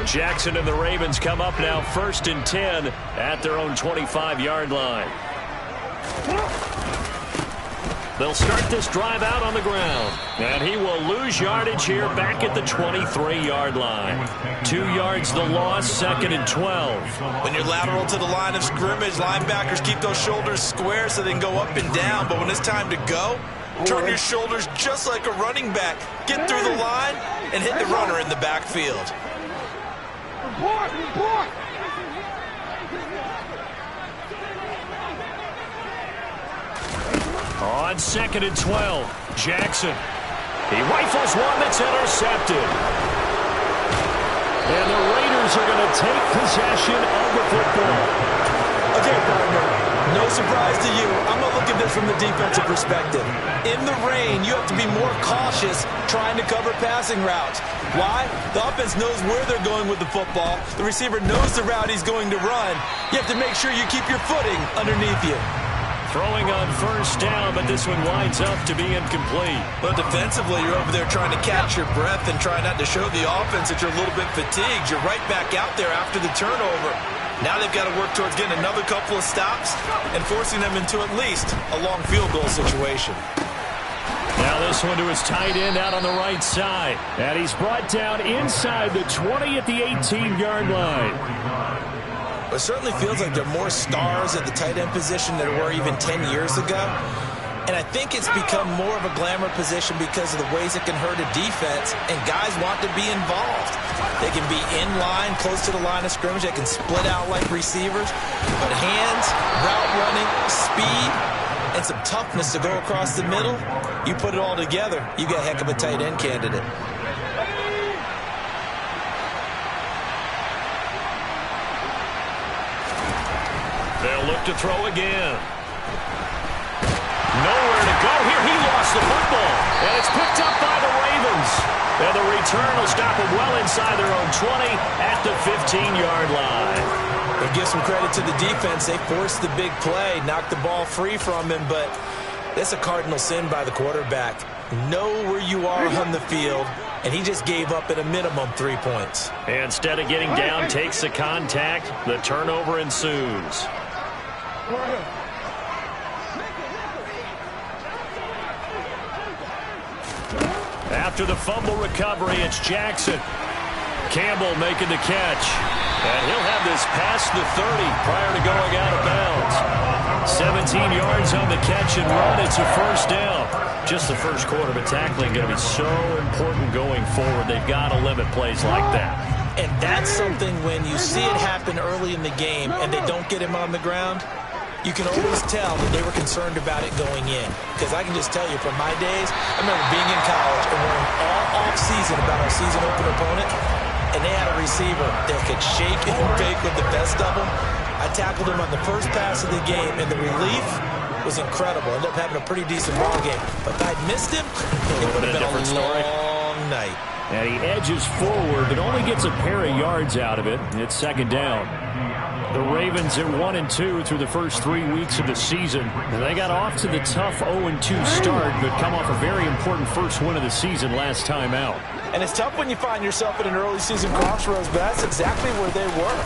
Jackson and the Ravens come up now 1st and 10 at their own 25-yard line. They'll start this drive out on the ground. And he will lose yardage here back at the 23-yard line. 2 yards the loss, 2nd and 12. When you're lateral to the line of scrimmage, linebackers keep those shoulders square so they can go up and down. But when it's time to go, turn your shoulders just like a running back. Get through the line and hit the runner in the backfield. On 2nd and 12, Jackson. He rifles one that's intercepted. And the Raiders are going to take possession of the football. Okay, partner, no surprise to you. I'm going to look at this from the defensive perspective. In the rain, you have to be more cautious trying to cover passing routes. Why? The offense knows where they're going with the football. The receiver knows the route he's going to run. You have to make sure you keep your footing underneath you. Throwing on 1st down, but this one winds up to be incomplete. But defensively, you're over there trying to catch your breath and try not to show the offense that you're a little bit fatigued. You're right back out there after the turnover. Now they've got to work towards getting another couple of stops and forcing them into at least a long field goal situation. Now this one to his tight end out on the right side. And he's brought down inside the 20 at the 18-yard line. It certainly feels like there are more stars at the tight end position than there were even 10 years ago. And I think it's become more of a glamour position because of the ways it can hurt a defense, and guys want to be involved. They can be in line, close to the line of scrimmage. They can split out like receivers. But hands, route running, speed, and some toughness to go across the middle, you put it all together, you got a heck of a tight end candidate. They'll look to throw again. Nowhere to go here. He lost the football. And it's picked up by the Ravens. And the return will stop them well inside their own 20 at the 15-yard line. But give some credit to the defense. They forced the big play, knocked the ball free from him, but that's a cardinal sin by the quarterback. Know where you are on the field, and he just gave up at a minimum 3 points. And instead of getting down, takes the contact. The turnover ensues. After the fumble recovery, it's Jackson. Campbell making the catch. And he'll have this past the 30 prior to going out of bounds. 17 yards on the catch and run. It's a 1st down. Just the first quarter, but tackling going to be so important going forward. They've got to limit plays like that. And that's something when you see it happen early in the game and they don't get him on the ground, you can always tell that they were concerned about it going in. Because I can just tell you from my days, I remember being in college and worrying all off-season about our season opener opponent, and they had a receiver that could shake and bake with the best of them. I tackled him on the first pass of the game, and the relief was incredible. Ended up having a pretty decent ball game. But if I'd missed him, it would have been a long night. And he edges forward, but only gets a pair of yards out of it. It's 2nd down. The Ravens at 1-2 through the first 3 weeks of the season. And they got off to the tough 0-2 start, but come off a very important first win of the season last time out. And it's tough when you find yourself at an early season crossroads, but that's exactly where they were.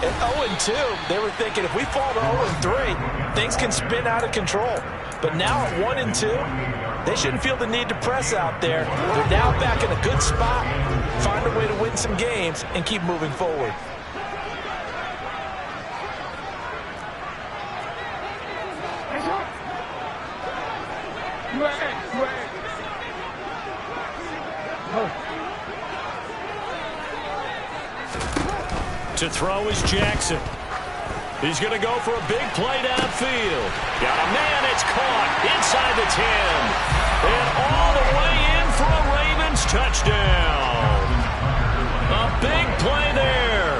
At 0-2, they were thinking if we fall to 0-3, things can spin out of control. But now at 1-2, they shouldn't feel the need to press out there. They're now back in a good spot, find a way to win some games, and keep moving forward. To throw is Jackson. He's going to go for a big play downfield. Got a man, it's caught inside the 10. And all the way in for a Ravens touchdown. A big play there.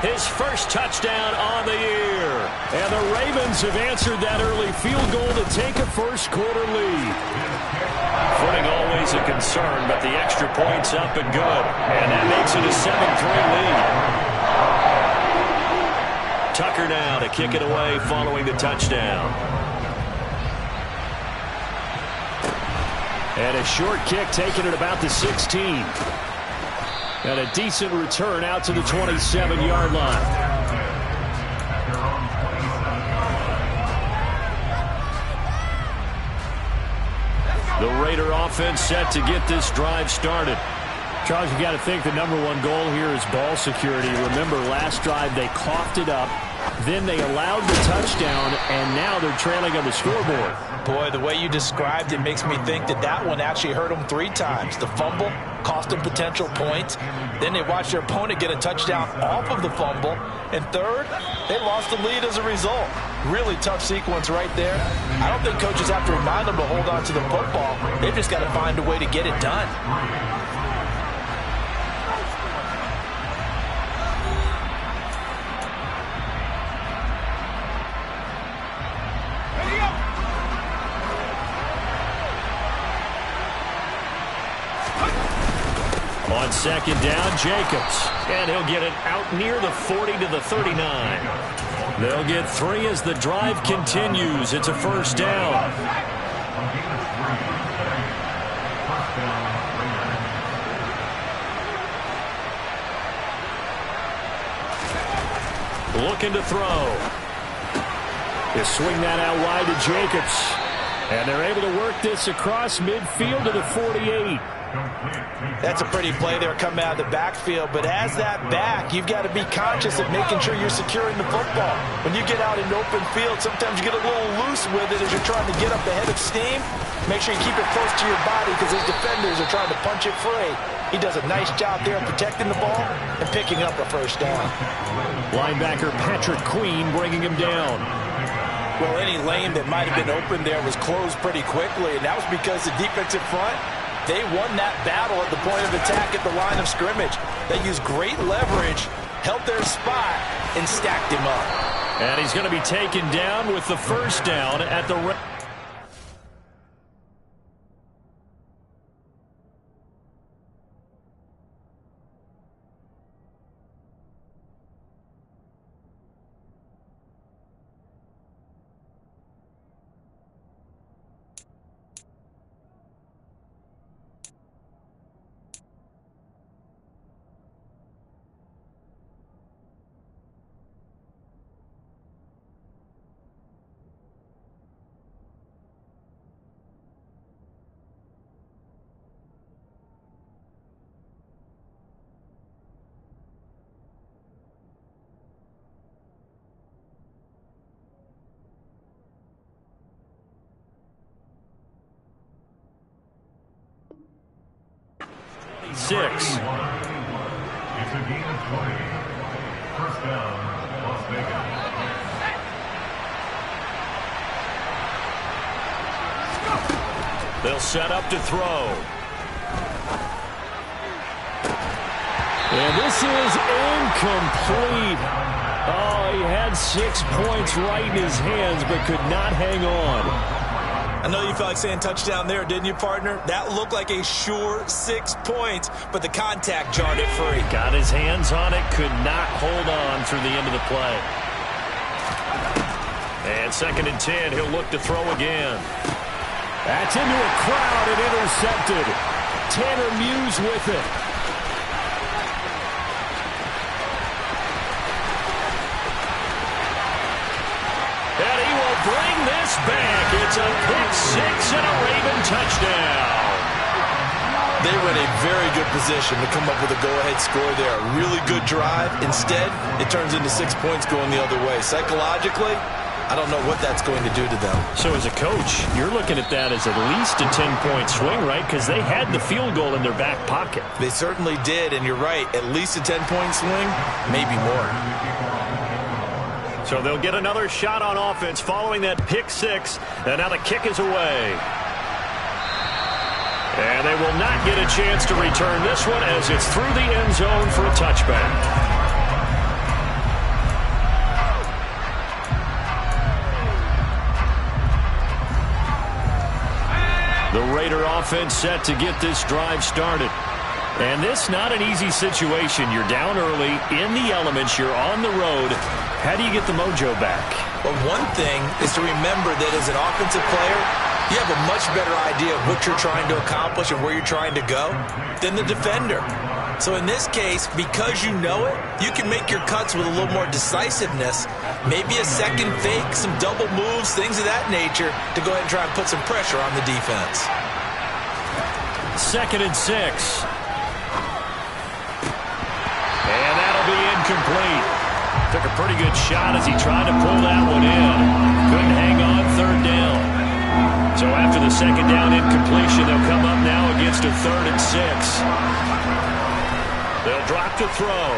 His first touchdown on the year. And the Ravens have answered that early field goal to take a first quarter lead. Footing always a concern, but the extra point's up and good. And that makes it a 7-3 lead. Tucker now to kick it away following the touchdown. And a short kick taken at about the 16. And a decent return out to the 27-yard line. The Raider offense set to get this drive started. Charles, you got to think the #1 goal here is ball security. Remember, last drive they coughed it up, then they allowed the touchdown, and now they're trailing on the scoreboard. Boy, the way you described it makes me think that that one actually hurt them 3 times. The fumble cost them potential points. Then they watched their opponent get a touchdown off of the fumble. And third, they lost the lead as a result. Really tough sequence right there. I don't think coaches have to remind them to hold on to the football. They've just got to find a way to get it done. On second down, Jacobs. And he'll get it out near the 40 to the 39. They'll get 3 as the drive continues. It's a first down. Looking to throw. They swing that out wide to Jacobs. And they're able to work this across midfield to the 48. That's a pretty play there coming out of the backfield, but as that back, you've got to be conscious of making sure you're securing the football. When you get out in open field, sometimes you get a little loose with it as you're trying to get up ahead of steam. Make sure you keep it close to your body because those defenders are trying to punch it free. He does a nice job there of protecting the ball and picking up a first down. Linebacker Patrick Queen bringing him down. Well, any lane that might have been open there was closed pretty quickly, and that was because the defensive front, they won that battle at the point of attack at the line of scrimmage. They used great leverage, held their spot, and stacked him up. And he's going to be taken down with the first down at the... Six. It's a game of 20. First down, Las Vegas. They'll set up to throw. And this is incomplete. Oh, he had 6 points right in his hands, but could not hang on. I know you felt like saying touchdown there, didn't you, partner? That looked like a sure 6 points, but the contact jarred it free. Got his hands on it, could not hold on through the end of the play. And 2nd and 10, he'll look to throw again. That's into a crowd and intercepted. Tanner Muse with it. And he will bring this back. It's a pick 6 and a Raven touchdown. They were in a very good position to come up with a go-ahead score there. A really good drive. Instead, it turns into 6 points going the other way. Psychologically, I don't know what that's going to do to them. So as a coach, you're looking at that as at least a 10-point swing, right? Because they had the field goal in their back pocket. They certainly did, and you're right. At least a 10-point swing, maybe more. So they'll get another shot on offense following that pick 6. And now the kick is away. And they will not get a chance to return this one as it's through the end zone for a touchback. The Raider offense set to get this drive started. And this not an easy situation. You're down early, in the elements, you're on the road. How do you get the mojo back? Well, one thing is to remember that as an offensive player, you have a much better idea of what you're trying to accomplish and where you're trying to go than the defender. So in this case, because you know it, you can make your cuts with a little more decisiveness, maybe a second fake, some double moves, things of that nature, to go ahead and try and put some pressure on the defense. 2nd and 6. And that'll be incomplete. Took a pretty good shot as he tried to pull that one in. Couldn't hang on 3rd down. So after the 2nd down incompletion, they'll come up now against a 3rd and 6. They'll drop to throw.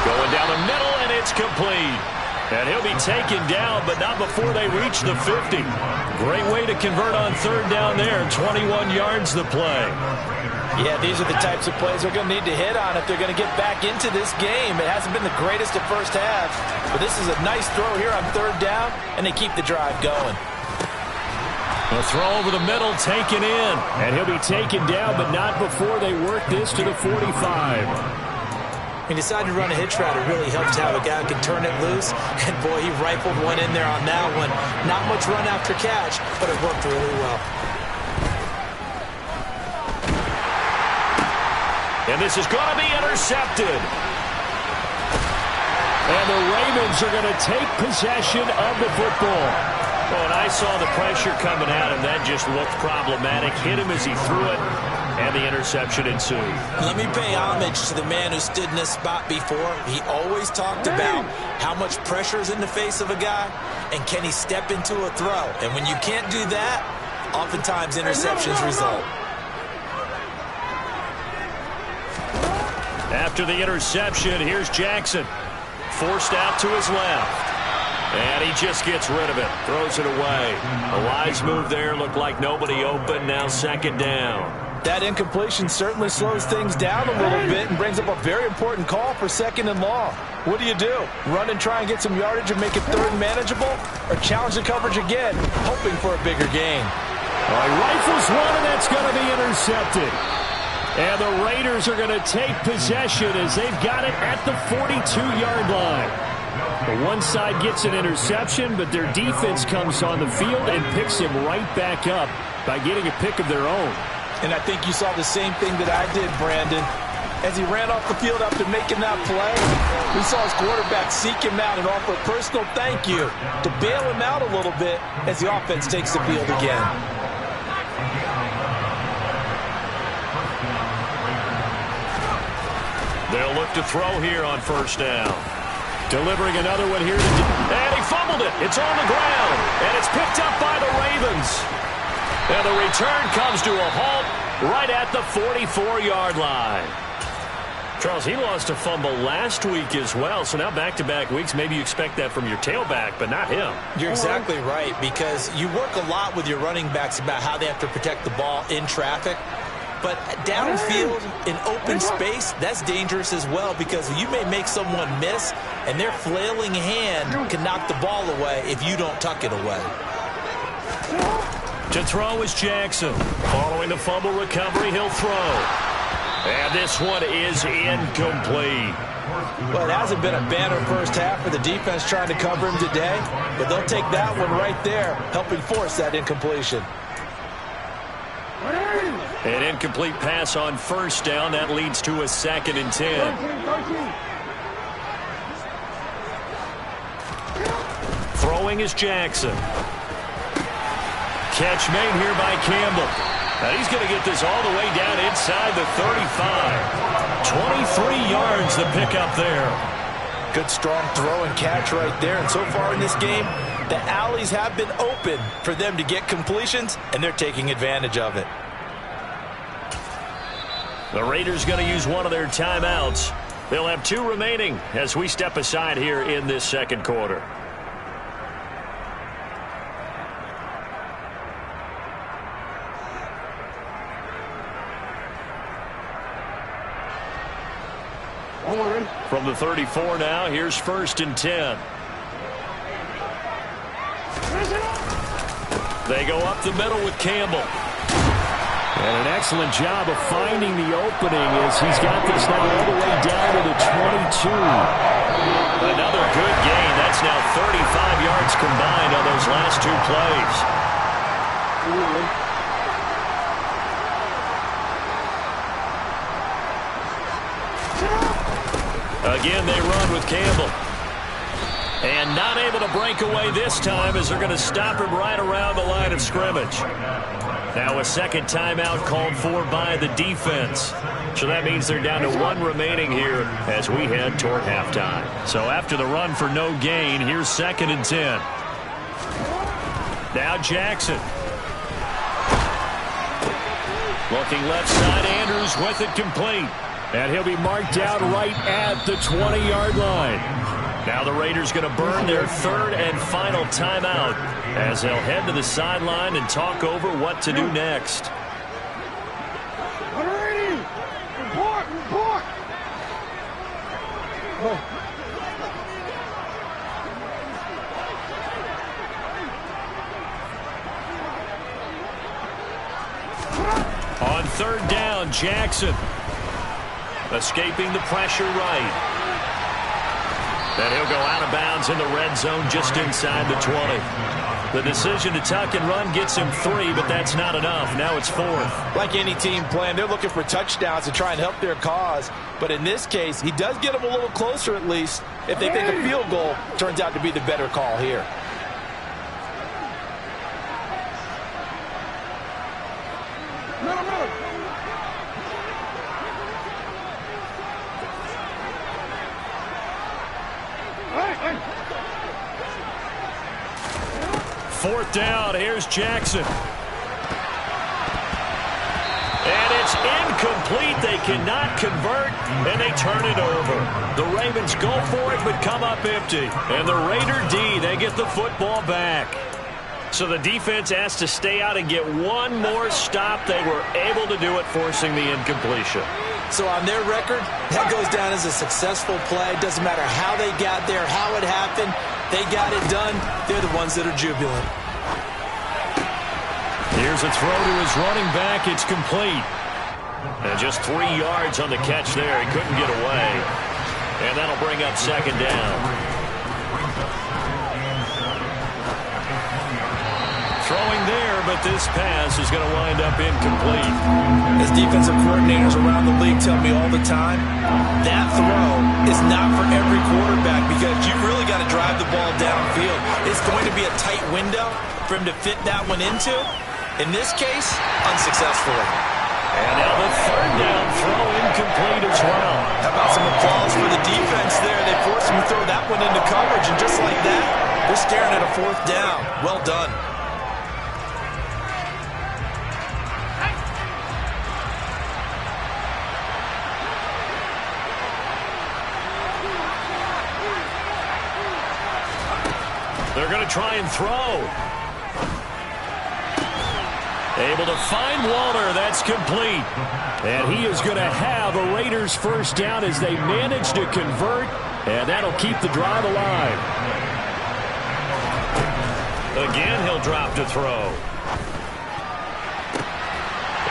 Going down the middle, and it's complete. And he'll be taken down, but not before they reach the 50. Great way to convert on 3rd down there. 21 yards the play. Yeah, these are the types of plays they're going to need to hit on if they're going to get back into this game. It hasn't been the greatest at first half, but this is a nice throw here on 3rd down, and they keep the drive going. A throw over the middle taken in, and he'll be taken down, but not before they work this to the 45. He decided to run a hitch route. It really helps to have a guy who can turn it loose, and boy, he rifled one in there on that one. Not much run after catch, but it worked really well. And this is going to be intercepted. And the Ravens are going to take possession of the football. Well, and I saw the pressure coming at him. That just looked problematic. Hit him as he threw it, and the interception ensued. Let me pay homage to the man who stood in this spot before. He always talked about how much pressure is in the face of a guy, and can he step into a throw. And when you can't do that, oftentimes interceptions result. After the interception, here's Jackson. Forced out to his left. And he just gets rid of it. Throws it away. A wise move there. Looked like nobody open. Now 2nd down. That incompletion certainly slows things down a little bit and brings up a very important call for 2nd and long. What do? Run and try and get some yardage and make it 3rd manageable? Or challenge the coverage again, hoping for a bigger gain? All right, rifles one, and that's going to be intercepted. And the Raiders are going to take possession as they've got it at the 42-yard line. The one side gets an interception, but their defense comes on the field and picks him right back up by getting a pick of their own. And I think you saw the same thing that I did, Brandon. As he ran off the field after making that play, we saw his quarterback seek him out and offer a personal thank you to bail him out a little bit as the offense takes the field again. They'll look to throw here on 1st down. Delivering another one here. And he fumbled it. It's on the ground. And it's picked up by the Ravens. And the return comes to a halt right at the 44-yard line. Charles, he lost a fumble last week as well. So now back-to-back weeks, maybe you expect that from your tailback, but not him. You're exactly right, because you work a lot with your running backs about how they have to protect the ball in traffic. But downfield, in open space, that's dangerous as well, because you may make someone miss, and their flailing hand can knock the ball away if you don't tuck it away. To throw is Jackson. Following the fumble recovery, he'll throw. And this one is incomplete. Well, it hasn't been a banner first half for the defense trying to cover him today, but they'll take that one right there, helping force that incompletion. An incomplete pass on 1st down. That leads to a 2nd and 10. Throwing is Jackson. Catch made here by Campbell. Now he's going to get this all the way down inside the 35. 23 yards the pickup there. Good strong throw and catch right there. And so far in this game, the alleys have been open for them to get completions, and they're taking advantage of it. The Raiders going to use one of their timeouts. They'll have 2 remaining as we step aside here in this 2nd quarter. From the 34 now, here's 1st and 10. They go up the middle with Campbell. And an excellent job of finding the opening as he's got this now all the way down to the 22. Another good gain. That's now 35 yards combined on those last 2 plays. Again, they run with Campbell. And not able to break away this time as they're going to stop him right around the line of scrimmage. Now a second timeout called for by the defense. So that means they're down to one remaining here as we head toward halftime. So after the run for no gain, here's 2nd and 10. Now Jackson. Looking left side, Andrews with it complete. And he'll be marked out right at the 20-yard line. Now the Raiders going to burn their 3rd and final timeout as they'll head to the sideline and talk over what to do next. On 3rd down, Jackson. Escaping the pressure right. Then he'll go out of bounds in the red zone just inside the 20. The decision to tuck and run gets him 3, but that's not enough. Now it's 4th. Like any team playing, they're looking for touchdowns to try and help their cause. But in this case, he does get them a little closer at least if they think a field goal turns out to be the better call here. Fourth down, here's Jackson. And it's incomplete. They cannot convert, and they turn it over. The Ravens go for it, but come up empty. And the Raider D, they get the football back. So the defense has to stay out and get one more stop. They were able to do it, forcing the incompletion. So on their record, that goes down as a successful play. Doesn't matter how they got there, how it happened. They got it done. They're the ones that are jubilant. Here's a throw to his running back. It's complete. And just 3 yards on the catch there. He couldn't get away. And that'll bring up 2nd down. Throwing there, but this pass is going to wind up incomplete. As defensive coordinators around the league tell me all the time, that throw is not for every quarterback because you've really got to drive the ball downfield. It's going to be a tight window for him to fit that one into. In this case, unsuccessfully. And now the 3rd down throw incomplete as well. How about some applause for the defense there? They forced him to throw that one into coverage, and just like that, they're staring at a 4th down. Well done. They're going to try and throw. Able to find Walter. That's complete. And he is going to have a Raiders 1st down as they manage to convert. And that'll keep the drive alive. Again, he'll drop to throw.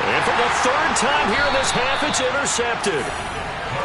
And for the 3rd time here in this half, it's intercepted.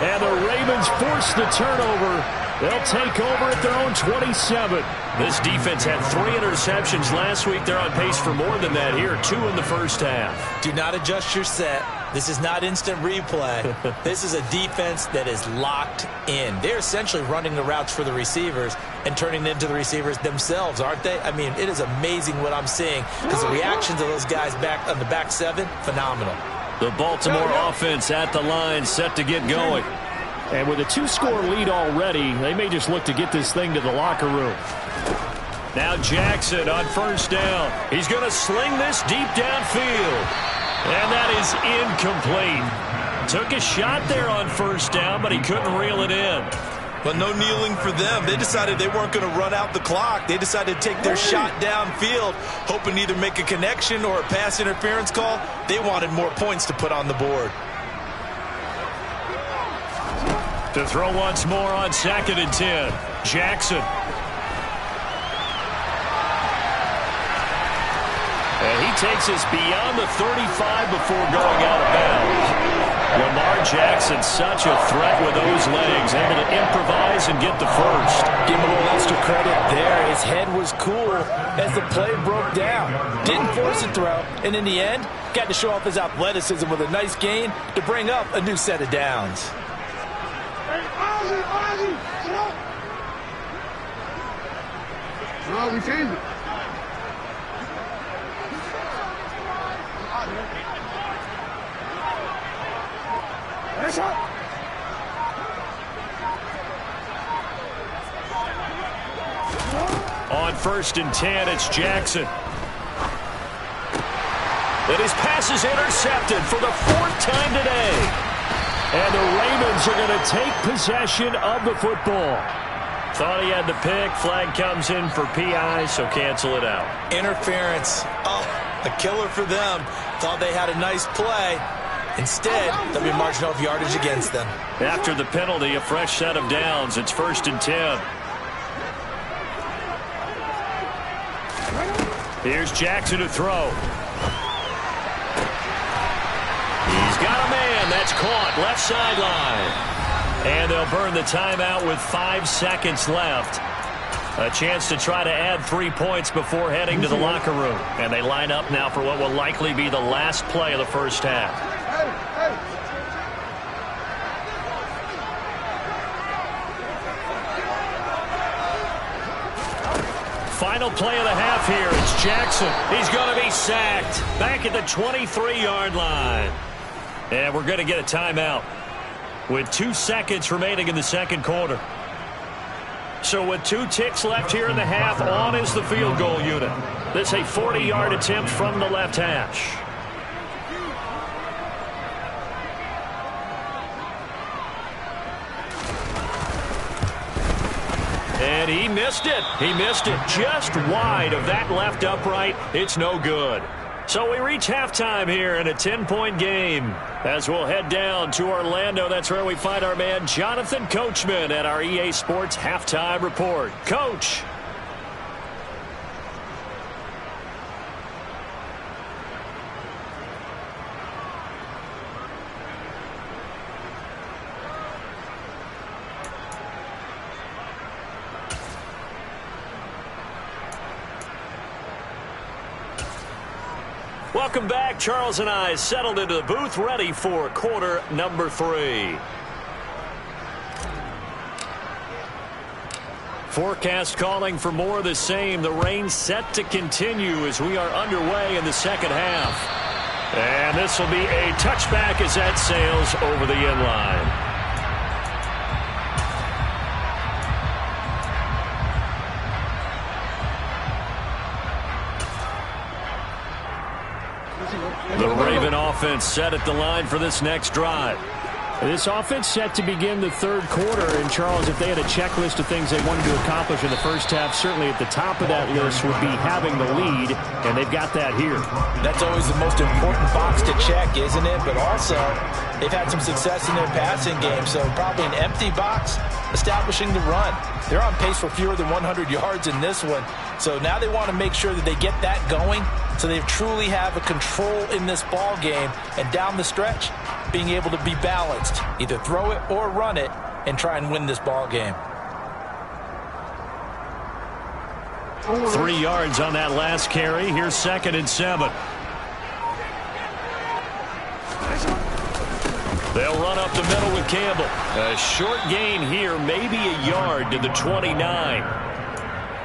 And the Ravens force the turnover. They'll take over at their own 27. This defense had 3 interceptions last week. They're on pace for more than that here. 2 in the first half. Do not adjust your set. This is not instant replay. This is a defense that is locked in. They're essentially running the routes for the receivers and turning them into the receivers themselves, aren't they? I mean, it is amazing what I'm seeing because the reactions of those guys back on the back 7, phenomenal. The Baltimore offense at the line, set to get going. And with a 2-score lead already, they may just look to get this thing to the locker room. Now Jackson on 1st down. He's going to sling this deep downfield. And that is incomplete. Took a shot there on 1st down, but he couldn't reel it in. But no kneeling for them. They decided they weren't going to run out the clock. They decided to take their shot downfield, hoping to either make a connection or a pass interference call. They wanted more points to put on the board. To throw once more on 2nd and 10. Jackson. And he takes us beyond the 35 before going out of bounds. Lamar Jackson, such a threat with those legs, able to improvise and get the 1st. Give him a little extra credit there. His head was cool as the play broke down. Didn't force a throw, and in the end, got to show off his athleticism with a nice gain to bring up a new set of downs. No, we changed it. Nice shot. On 1st and 10, it's Jackson. And his pass is intercepted for the 4th time today. And the Ravens are going to take possession of the football. Thought he had the pick. Flag comes in for PI, so cancel it out. Interference. Oh, a killer for them. Thought they had a nice play. Instead, they'll be marching off yardage against them. After the penalty, a fresh set of downs. It's 1st and 10. Here's Jackson to throw. He's got a man. That's caught. Left sideline. And they'll burn the timeout with 5 seconds left. A chance to try to add 3 points before heading to the locker room. And they line up now for what will likely be the last play of the first half. Final play of the half here. It's Jackson. He's going to be sacked. Back at the 23-yard line. And we're going to get a timeout with 2 seconds remaining in the second quarter. So with 2 ticks left here in the half, on is the field goal unit. This is a 40-yard attempt from the left hash. And he missed it. He missed it just wide of that left upright. It's no good. So we reach halftime here in a 10-point game. As we'll head down to Orlando, that's where we find our man Jonathan Coachman at our EA Sports Halftime Report. Coach. Welcome back. Charles and I settled into the booth, ready for quarter number 3. Forecast calling for more of the same. The rain set to continue as we are underway in the second half. And this will be a touchback as that sails over the end line. The Raven offense set at the line for this next drive. This offense set to begin the third quarter. And, Charles, if they had a checklist of things they wanted to accomplish in the first half, certainly at the top of that list would be having the lead, and they've got that here. That's always the most important box to check, isn't it? But also, they've had some success in their passing game, so probably an empty box establishing the run. They're on pace for fewer than 100 yards in this one, so now they want to make sure that they get that going so they truly have a control in this ball game, and down the stretch, being able to be balanced, either throw it or run it, and try and win this ball game. 3 yards on that last carry. Here's 2nd and 7. They'll run up the middle with Campbell. A short gain here, maybe a yard to the 29.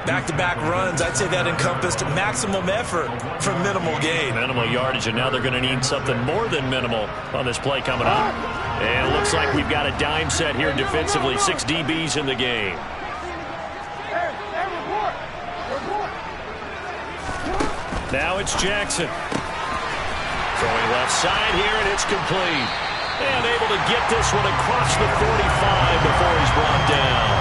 Back-to-back runs, I'd say that encompassed maximum effort for minimal gain. Minimal yardage, and now they're going to need something more than minimal on this play coming up. And it looks like we've got a dime set here defensively. 6 DBs in the game. Now it's Jackson. Throwing left side here, and it's complete. And able to get this one across the 45 before he's brought down.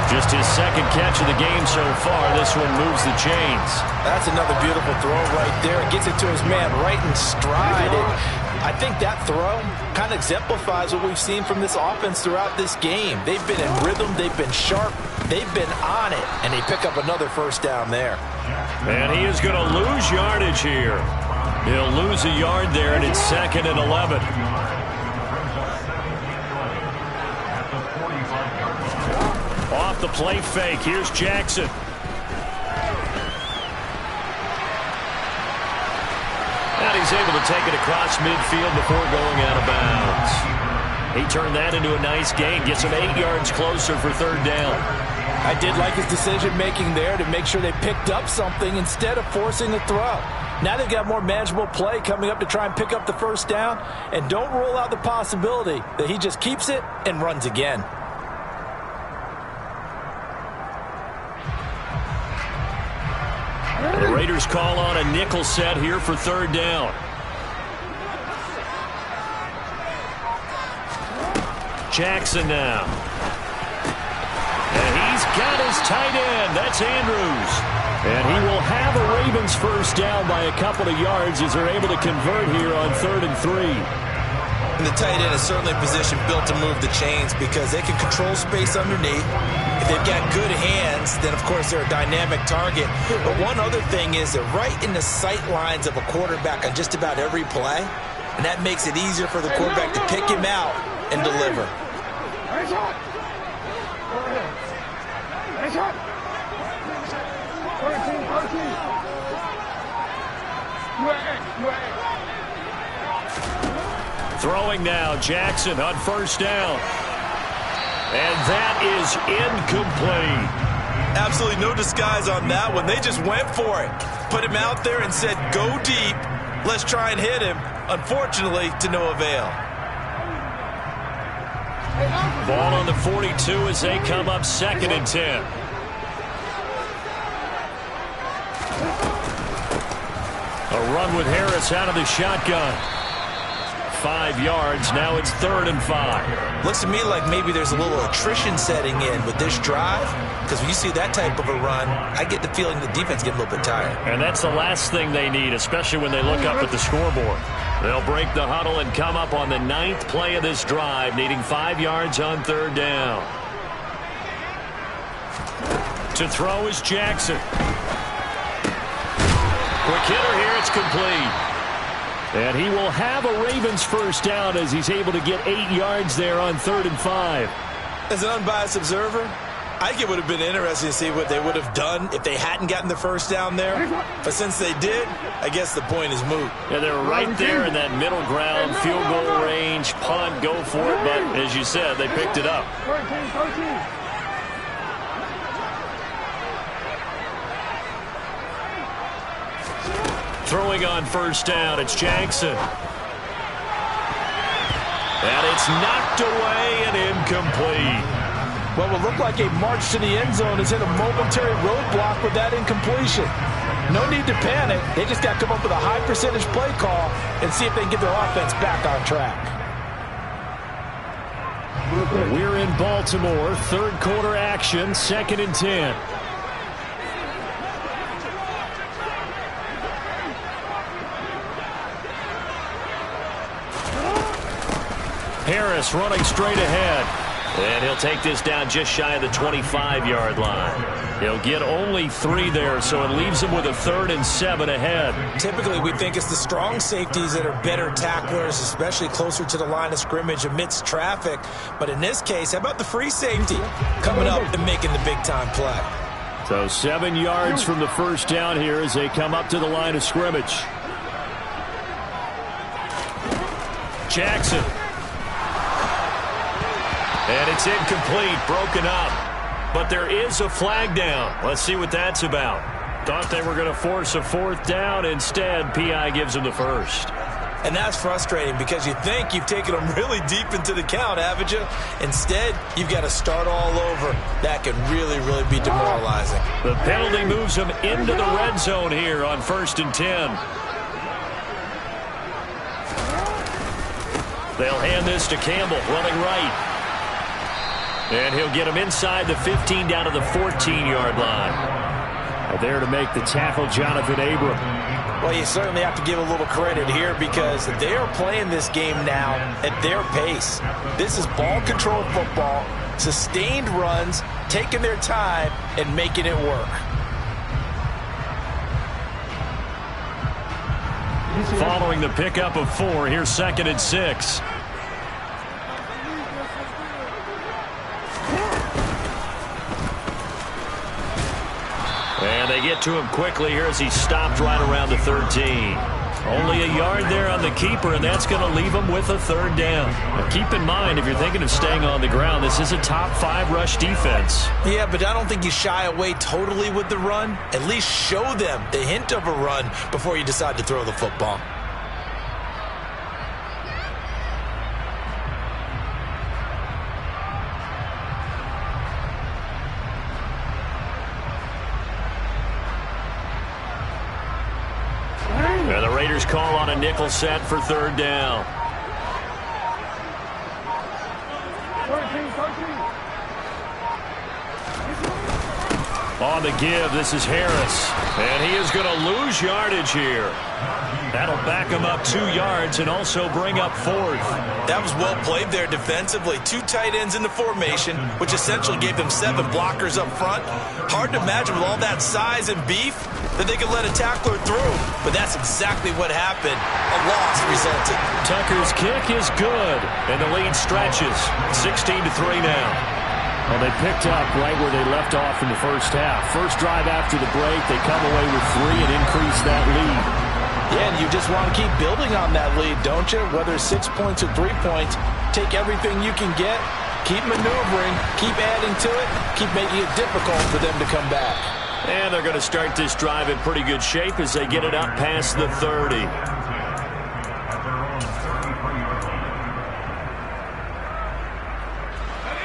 Just his second catch of the game so far. This one moves the chains. That's another beautiful throw right there. It gets it to his man right in stride. I think that throw kind of exemplifies what we've seen from this offense throughout this game. They've been in rhythm. They've been sharp. They've been on it. And they pick up another first down there. And he is going to lose yardage here. He'll lose a yard there, and it's 2nd and 11. Off the play fake, here's Jackson. And he's able to take it across midfield before going out of bounds. He turned that into a nice gain. Gets him 8 yards closer for third down. I did like his decision-making there to make sure they picked up something instead of forcing the throw. Now they've got more manageable play coming up to try and pick up the first down, and don't rule out the possibility that he just keeps it and runs again. The Raiders call on a nickel set here for third down. Jackson now. And he's got his tight end. That's Andrews. And he will have a Ravens first down by a couple of yards as they're able to convert here on 3rd and 3. And the tight end is certainly a position built to move the chains because they can control space underneath. If they've got good hands, then, of course, they're a dynamic target. But one other thing is they're right in the sight lines of a quarterback on just about every play. And that makes it easier for the quarterback to pick him out and deliver. Throwing now, Jackson on first down. And that is incomplete. Absolutely no disguise on that one. They just went for it. Put him out there and said, go deep. Let's try and hit him. Unfortunately, to no avail. Ball on the 42 as they come up 2nd and 10. A run with Harris out of the shotgun. 5 yards. Now it's 3rd and 5. Looks to me like maybe there's a little attrition setting in with this drive. Because when you see that type of a run, I get the feeling the defense get a little bit tired. And that's the last thing they need, especially when they look up at the scoreboard. They'll break the huddle and come up on the 9th play of this drive, needing 5 yards on 3rd down. To throw is Jackson. Quick hitter here, it's complete. And he will have a Ravens first down as he's able to get 8 yards there on 3rd and 5. As an unbiased observer, I think it would have been interesting to see what they would have done if they hadn't gotten the first down there. But since they did, I guess the point is moot. Yeah, they're right there in that middle ground, field goal range, punt, go for it. But as you said, they picked it up. Throwing on first down, it's Jackson. And it's knocked away and incomplete. What will look like a march to the end zone has hit a momentary roadblock with that incompletion. No need to panic. They just got to come up with a high percentage play call and see if they can get their offense back on track. We're in Baltimore. 3rd quarter action, 2nd and 10. Harris running straight ahead. And he'll take this down just shy of the 25-yard line. He'll get only 3 there, so it leaves him with a 3rd and 7 ahead. Typically, we think it's the strong safeties that are better tacklers, especially closer to the line of scrimmage amidst traffic. But in this case, how about the free safety coming up and making the big-time play? So 7 yards from the first down here as they come up to the line of scrimmage. Jackson. And it's incomplete, broken up. But there is a flag down. Let's see what that's about. Thought they were going to force a 4th down. Instead, P.I. gives them the first. And that's frustrating because you think you've taken them really deep into the count, haven't you? Instead, you've got to start all over. That can really, really be demoralizing. The penalty moves them into the red zone here on 1st and 10. They'll hand this to Campbell, running right. And he'll get him inside the 15 down to the 14-yard line. There to make the tackle, Jonathan Abram. Well, you certainly have to give a little credit here because they are playing this game now at their pace. This is ball control football, sustained runs, taking their time, and making it work. Following the pickup of 4, here's 2nd and 6. And they get to him quickly here as he stopped right around the 13. Only a yard there on the keeper, and that's going to leave them with a third down. Now, keep in mind, if you're thinking of staying on the ground, this is a top 5 rush defense. Yeah, but I don't think you shy away totally with the run. At least show them the hint of a run before you decide to throw the football. And the Raiders call on a nickel set for third down. 13. On the give, this is Harris. And he is going to lose yardage here. That'll back him up 2 yards and also bring up 4th. That was well played there defensively. 2 tight ends in the formation, which essentially gave them 7 blockers up front. Hard to imagine with all that size and beef that they could let a tackler through. But that's exactly what happened. A loss resulted. Tucker's kick is good, and the lead stretches. 16-3 now. Well, they picked up right where they left off in the first half. First drive after the break, they come away with 3 and increase that lead. Yeah, and you just want to keep building on that lead, don't you? Whether it's 6 points or 3 points, take everything you can get, keep maneuvering, keep adding to it, keep making it difficult for them to come back. And they're going to start this drive in pretty good shape as they get it up past the 30.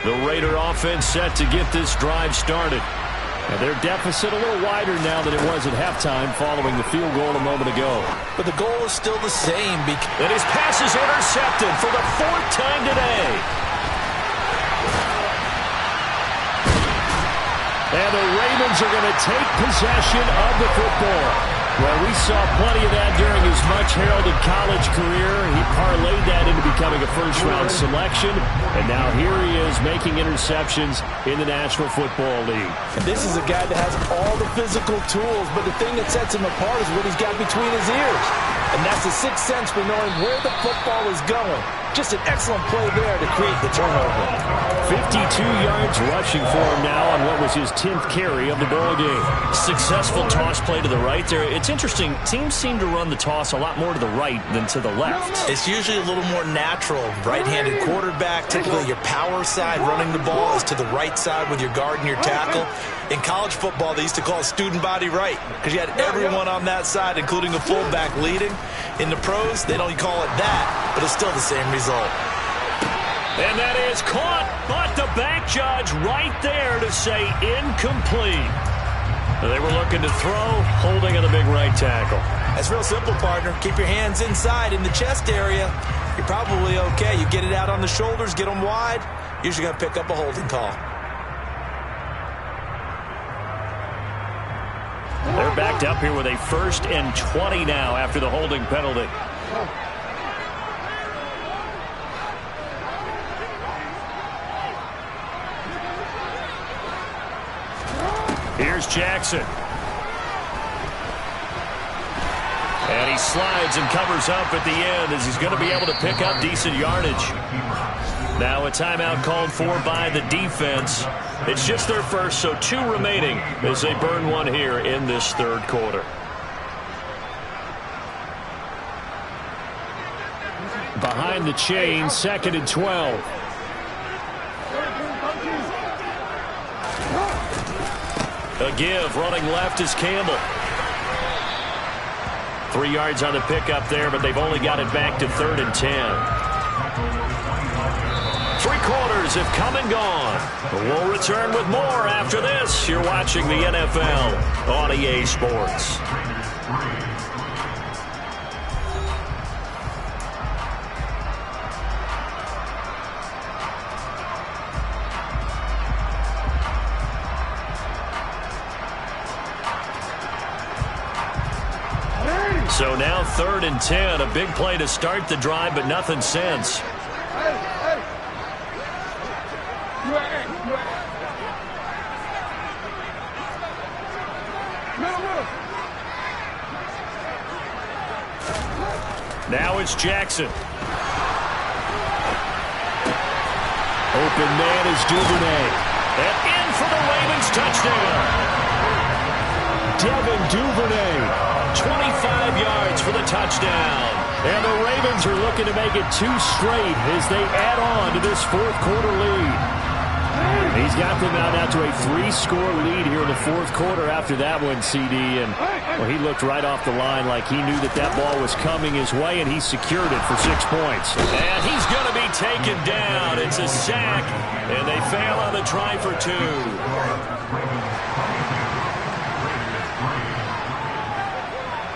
The Raider offense set to get this drive started. And their deficit a little wider now than it was at halftime following the field goal a moment ago. But the goal is still the same. And his pass is intercepted for the 4th time today. And the Ravens are going to take possession of the football. Well, we saw plenty of that during his much-heralded college career. He parlayed that into becoming a first-round selection. And now here he is making interceptions in the National Football League. And this is a guy that has all the physical tools, but the thing that sets him apart is what he's got between his ears. And that's the sixth sense for knowing where the football is going. Just an excellent play there to create the turnover. 52 yards rushing for him now on what was his 10th carry of the ball game. Successful toss play to the right there. It's interesting. Teams seem to run the toss a lot more to the right than to the left. It's usually a little more natural. Right-handed quarterback, typically your power side running the ball is to the right side with your guard and your tackle. In college football, they used to call it student body right because you had everyone on that side, including a fullback leading. In the pros, they don't call it that, but it's still the same result. And that is caught, but the back judge right there to say incomplete. They were looking to throw, holding on the big right tackle. That's real simple, partner. Keep your hands inside in the chest area. You're probably okay. You get it out on the shoulders, get them wide, usually going to pick up a holding call. They're backed up here with a 1st and 20 now after the holding penalty. Here's Jackson. And he slides and covers up at the end as he's going to be able to pick up decent yardage. Now a timeout called for by the defense. It's just their first, so 2 remaining as they burn 1 here in this 3rd quarter. Behind the chain, 2nd and 12. A give, running left is Campbell. 3 yards on the pickup there, but they've only got it back to 3rd and 10. 3 quarters have come and gone. We'll return with more after this. You're watching the NFL on EA Sports. So now 3rd and 10. A big play to start the drive, but nothing since. Now it's Jackson. Open man is Duvernay. And in for the Ravens touchdown. Devin Duvernay. 25 yards for the touchdown. And the Ravens are looking to make it 2 straight as they add on to this fourth quarter lead. He's got them out now to a 3-score lead here in the fourth quarter after that one, CD. And well, he looked right off the line like he knew that that ball was coming his way, and he secured it for 6 points. And he's going to be taken down. It's a sack, and they fail on the try for 2.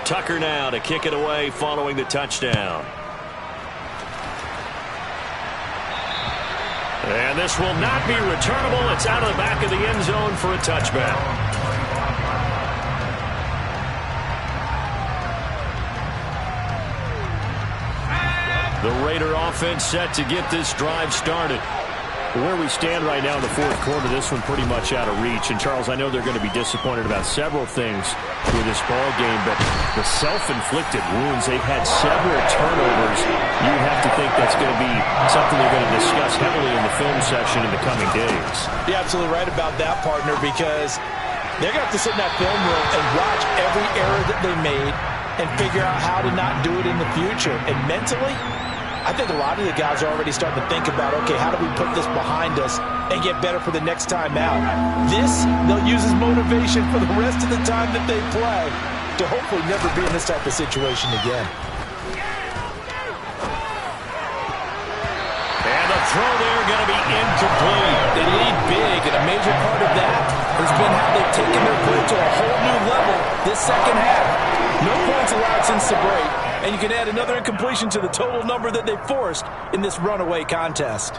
Tucker now to kick it away following the touchdown. And this will not be returnable. It's out of the back of the end zone for a touchback. The Raider offense set to get this drive started. Where we stand right now in the fourth quarter, this one pretty much out of reach. And, Charles, I know they're going to be disappointed about several things with this ball game, but the self-inflicted wounds, they've had several turnovers. You have to think that's going to be something they're going to discuss heavily in the film session in the coming days. You're absolutely right about that, partner, because they're going to have to sit in that film room and watch every error that they made and figure out how to not do it in the future. And mentally, I think a lot of the guys are already starting to think about, okay, how do we put this behind us and get better for the next time out? This, they'll use as motivation for the rest of the time that they play to hopefully never be in this type of situation again. And the throw there going to be incomplete. They lead big, and a major part of that has been how they've taken their play to a whole new level this second half. No points allowed since the break. And you can add another incompletion to the total number that they forced in this runaway contest.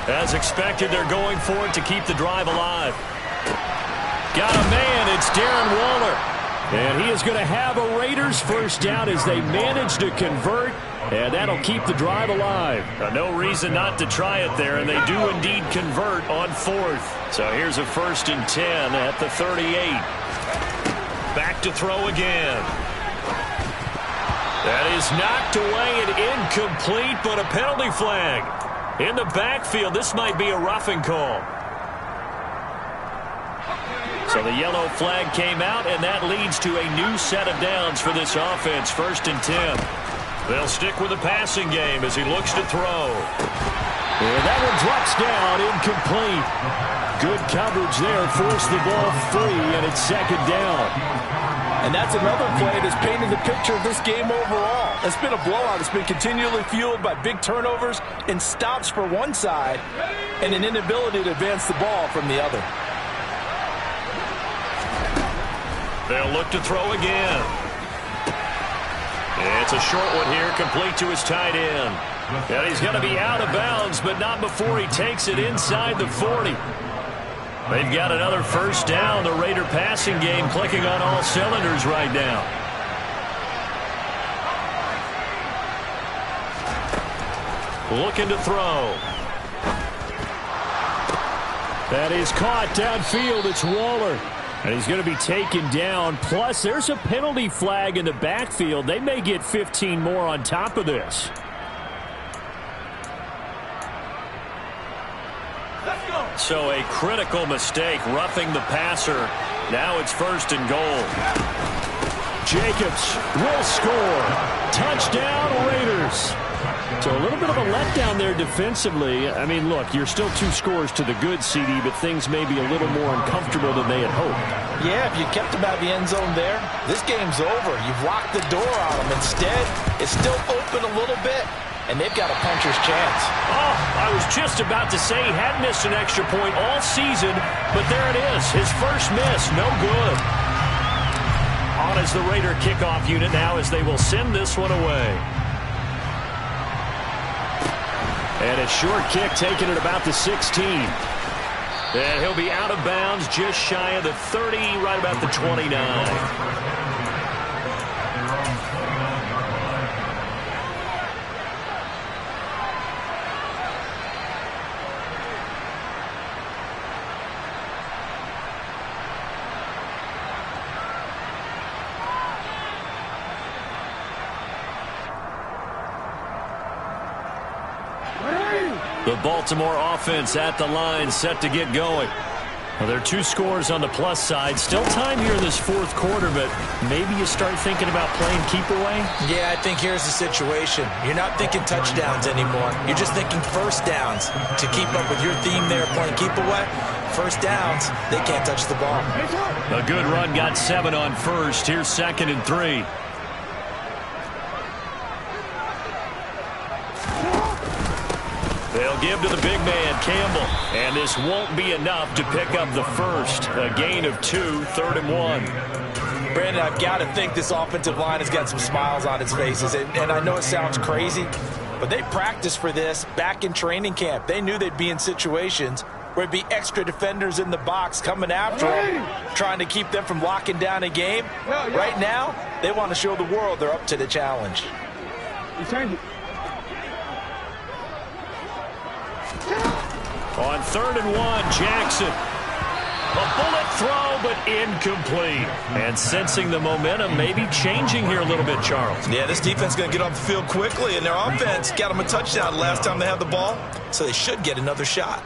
As expected, they're going for it to keep the drive alive. Got a man, it's Darren Waller. And he is going to have a Raiders first down as they manage to convert. And that'll keep the drive alive. No reason not to try it there, and they do indeed convert on 4th. So here's a 1st and 10 at the 38. Back to throw again. That is knocked away and incomplete, but a penalty flag. In the backfield, this might be a roughing call. So the yellow flag came out, and that leads to a new set of downs for this offense. 1st and 10. They'll stick with the passing game as he looks to throw. And that one drops down, incomplete. Good coverage there, forced the ball free, and it's 2nd down. And that's another play that's painted the picture of this game overall. It's been a blowout. It's been continually fueled by big turnovers and stops for one side and an inability to advance the ball from the other. They'll look to throw again. It's a short one here, complete to his tight end. And he's going to be out of bounds, but not before he takes it inside the 40. They've got another first down. The Raider passing game clicking on all cylinders right now. Looking to throw. That is caught downfield. It's Waller. And he's going to be taken down. Plus, there's a penalty flag in the backfield. They may get 15 more on top of this. So a critical mistake, roughing the passer. Now it's 1st and goal. Jacobs will score. Touchdown, Raiders. So a little bit of a letdown there defensively. I mean, look, you're still 2 scores to the good, CD, but things may be a little more uncomfortable than they had hoped. Yeah, if you kept them out of the end zone there, this game's over. You've locked the door on them. Instead, it's still open a little bit, and they've got a puncher's chance. Oh, I was just about to say he had missed an extra point all season, but there it is. His first miss, no good. On is the Raider kickoff unit now as they will send this one away. And a short kick taken at about the 16. And he'll be out of bounds just shy of the 30, right about the 29. The Baltimore offense at the line, set to get going. Well, there are 2 scores on the plus side. Still time here in this fourth quarter, but maybe you start thinking about playing keep away? Yeah, I think here's the situation. You're not thinking touchdowns anymore. You're just thinking first downs. To keep up with your theme there, playing keep away, first downs, they can't touch the ball. A good run got 7 on first. Here's 2nd and 3. They'll give to the big man, Campbell. And this won't be enough to pick up the first. A gain of 2, 3rd and 1. Brandon, I've got to think this offensive line has got some smiles on its faces. And I know it sounds crazy, but they practiced for this back in training camp. They knew they'd be in situations where it'd be extra defenders in the box coming after them, trying to keep them from locking down a game. Right now, they want to show the world they're up to the challenge. You change it. On 3rd and 1, Jackson. A bullet throw, but incomplete. And sensing the momentum, maybe changing here a little bit, Charles. Yeah, this defense is going to get off the field quickly, and their offense got them a touchdown last time they had the ball, so they should get another shot.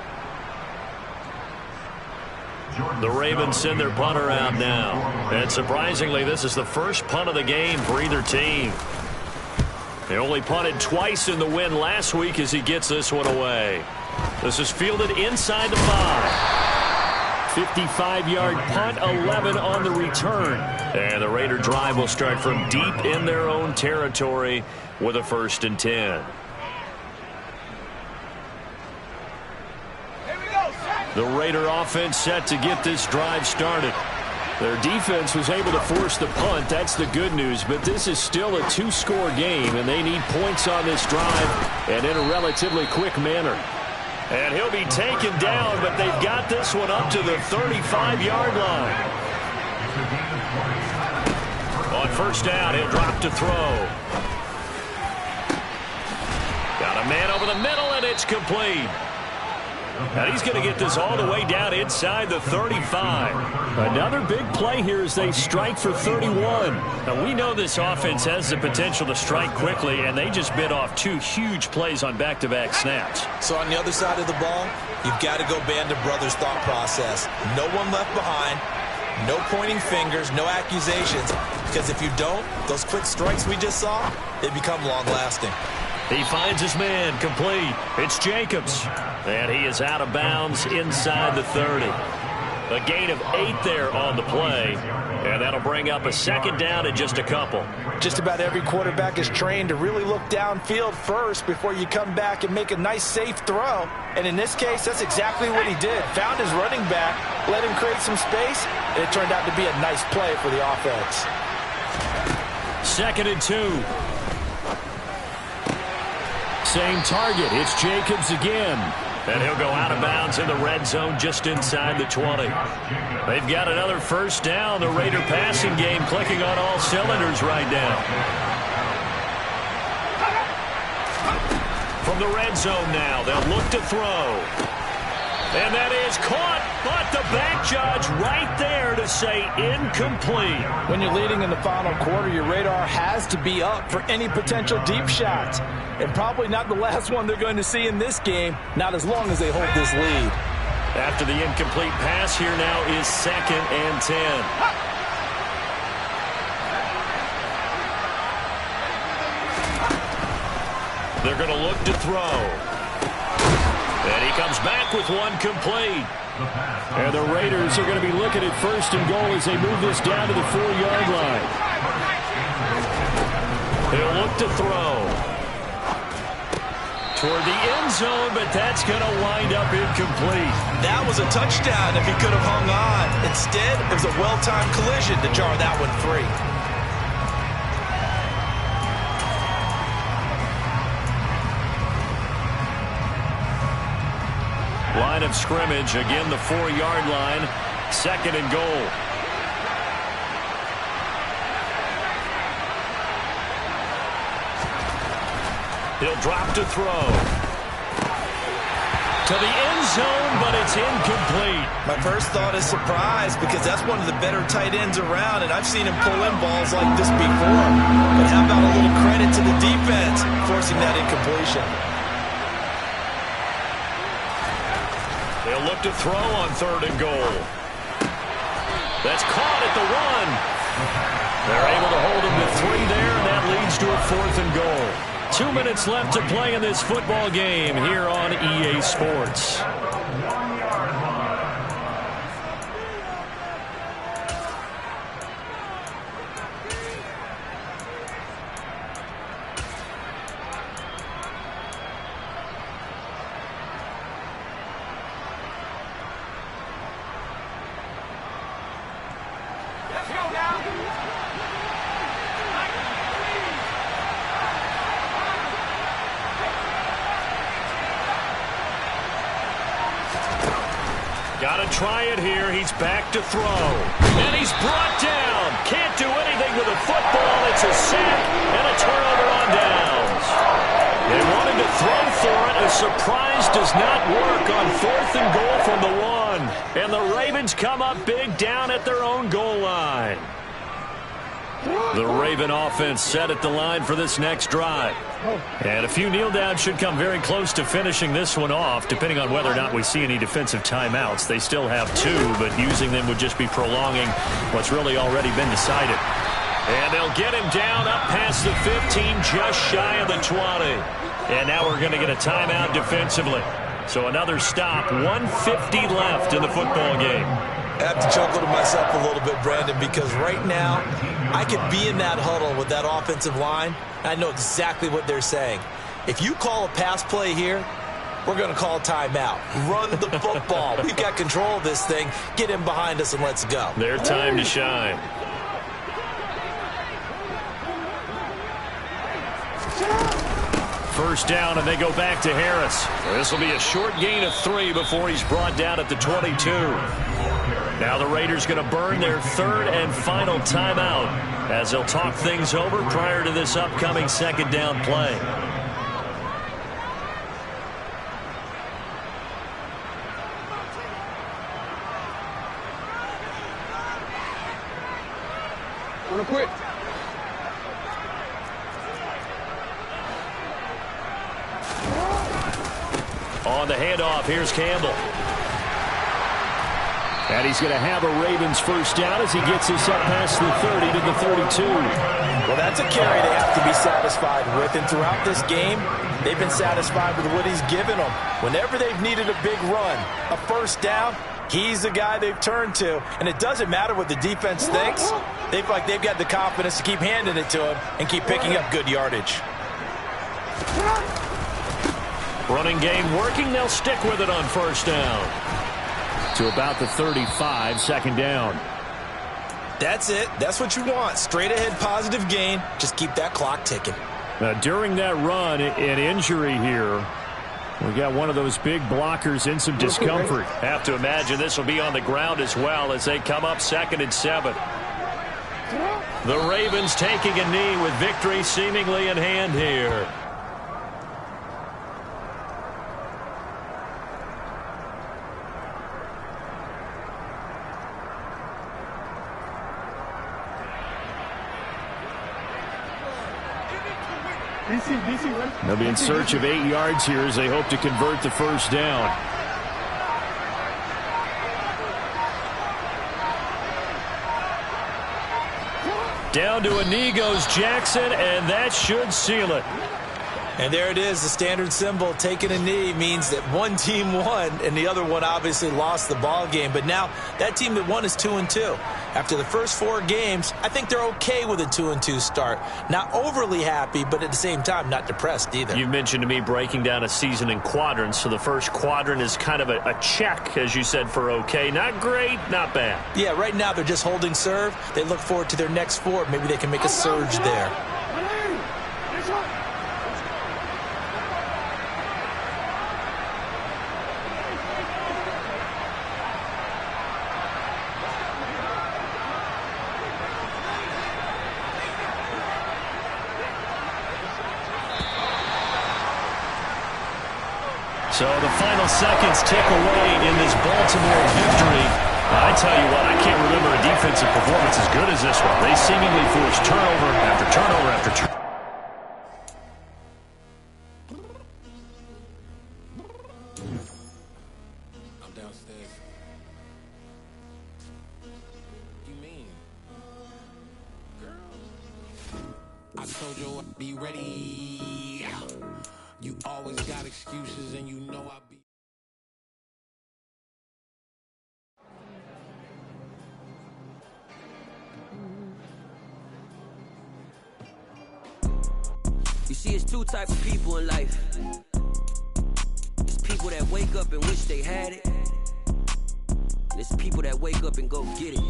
The Ravens send their punter out now. And surprisingly, this is the first punt of the game for either team. They only punted twice in the win last week as he gets this one away. This is fielded inside the 5. 55-yard punt, 11 on the return. And the Raider drive will start from deep in their own territory with a 1st and 10. The Raider offense set to get this drive started. Their defense was able to force the punt. That's the good news. But this is still a 2-score game, and they need points on this drive and in a relatively quick manner. And he'll be taken down, but they've got this one up to the 35-yard line. On 1st down, he'll drop to throw. Got a man over the middle, and it's complete. And he's going to get this all the way down inside the 35. Another big play here as they strike for 31. Now, we know this offense has the potential to strike quickly, and they just bit off 2 huge plays on back-to-back snaps. So on the other side of the ball, you've got to go Band of Brothers thought process. No one left behind, no pointing fingers, no accusations, because if you don't, those quick strikes we just saw, they become long-lasting. He finds his man, complete. It's Jacobs. And he is out of bounds inside the 30. A gain of 8 there on the play. And that'll bring up a 2nd down in just a couple. Just about every quarterback is trained to really look downfield first before you come back and make a nice, safe throw. And in this case, that's exactly what he did. Found his running back, let him create some space, and it turned out to be a nice play for the offense. 2nd and 2. Same target. It's Jacobs again. And he'll go out of bounds in the red zone just inside the 20. They've got another 1st down. The Raider passing game clicking on all cylinders right now. From the red zone now, they'll look to throw. And that is caught, but the back judge right there to say incomplete. When you're leading in the final quarter, your radar has to be up for any potential deep shots. And probably not the last one they're going to see in this game, not as long as they hold this lead. After the incomplete pass, here now is 2nd and 10. They're going to look to throw. And he comes back with one complete. And the Raiders are going to be looking at 1st and goal as they move this down to the 4-yard line. They'll look to throw. Toward the end zone, but that's going to wind up incomplete. That was a touchdown if he could have hung on. Instead, it was a well-timed collision to jar that one free. Line of scrimmage, again the 4-yard line, 2nd and goal. He'll drop to throw. To the end zone, but it's incomplete. My first thought is surprise because that's one of the better tight ends around, and I've seen him pull in balls like this before. But how about a little credit to the defense forcing that incompletion? They'll look to throw on 3rd and goal. That's caught at the 1. They're able to hold him to 3 there, and that leads to a 4th and goal. 2 minutes left to play in this football game here on EA Sports. Got to try it here. He's back to throw. And he's brought down. Can't do anything with the football. It's a sack and a turnover on downs. They wanted to throw for it. A surprise does not work on 4th and goal from the 1. And the Ravens come up big down at their own goal line. The Raven offense set at the line for this next drive. And a few kneel downs should come very close to finishing this one off, depending on whether or not we see any defensive timeouts. They still have 2, but using them would just be prolonging what's really already been decided. And they'll get him down up past the 15, just shy of the 20. And now we're going to get a timeout defensively. So another stop, 1:50 left in the football game. I have to chuckle to myself a little bit, Brandon, because right now I could be in that huddle with that offensive line, and I know exactly what they're saying. If you call a pass play here, we're going to call a timeout. Run the football. We've got control of this thing. Get him behind us and let's go. Their time to shine. First down, and they go back to Harris. This will be a short gain of 3 before he's brought down at the 22. Now the Raiders going to burn their 3rd and final timeout as they'll talk things over prior to this upcoming 2nd down play. On a quit. On the handoff, here's Campbell. And he's going to have a Ravens first down as he gets this up past the 30 to the 32. Well, that's a carry they have to be satisfied with. And throughout this game, they've been satisfied with what he's given them. Whenever they've needed a big run, a first down, he's the guy they've turned to. And it doesn't matter what the defense thinks. They've got the confidence to keep handing it to him and keep picking up good yardage. Running game working. They'll stick with it on first down. To about the 35, 2nd down. That's it. That's what you want. Straight ahead positive gain. Just keep that clock ticking. Now, during that run, an injury here. We got one of those big blockers in some discomfort. Have to imagine this will be on the ground as well as they come up 2nd and 7. The Ravens taking a knee with victory seemingly in hand here. They'll be in search of 8 yards here as they hope to convert the first down. Down to a knee goes Jackson, and that should seal it. And there it is, the standard symbol. Taking a knee means that one team won, and the other one obviously lost the ball game. But now that team that won is 2-2. After the first 4 games, I think they're okay with a 2-2 start. Not overly happy, but at the same time, not depressed either. You mentioned to me breaking down a season in quadrants. So the first quadrant is kind of a check, as you said, for okay. Not great, not bad. Yeah, right now they're just holding serve. They look forward to their next 4. Maybe they can make a surge there. So the final seconds tick away in this Baltimore victory. I tell you what, I can't remember a defensive performance as good as this one. They seemingly forced turnover after turnover after turnover. I'm down downstairs. What you mean? Girl. I told you I'd be ready. You always got excuses and you know I'll be. You see, it's two types of people in life. It's people that wake up and wish they had it. And it's people that wake up and go get it.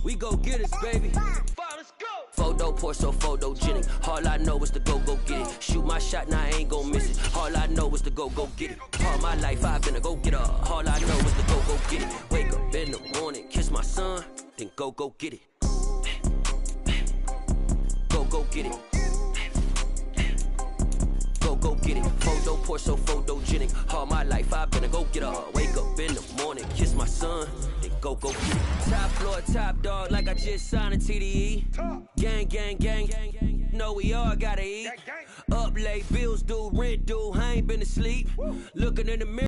We go get it, baby. Let's go. Photo pour so photogenic. All I know is to go get it. Shoot my shot, now I ain't gon' miss it. All I know is to go get it. All my life I've been a go-getter. All I know is to go get it. Wake up in the morning, kiss my son, then go get it. Go get it. Go get it. Photo pour so photogenic. All my life I've been a go-getter. Wake up in the morning, kiss my son, then go get it. Top floor, top dog, like I just signed a TDE. Gang. Know we all gotta eat. Up late, bills due, rent due. I ain't been asleep. Looking in the mirror.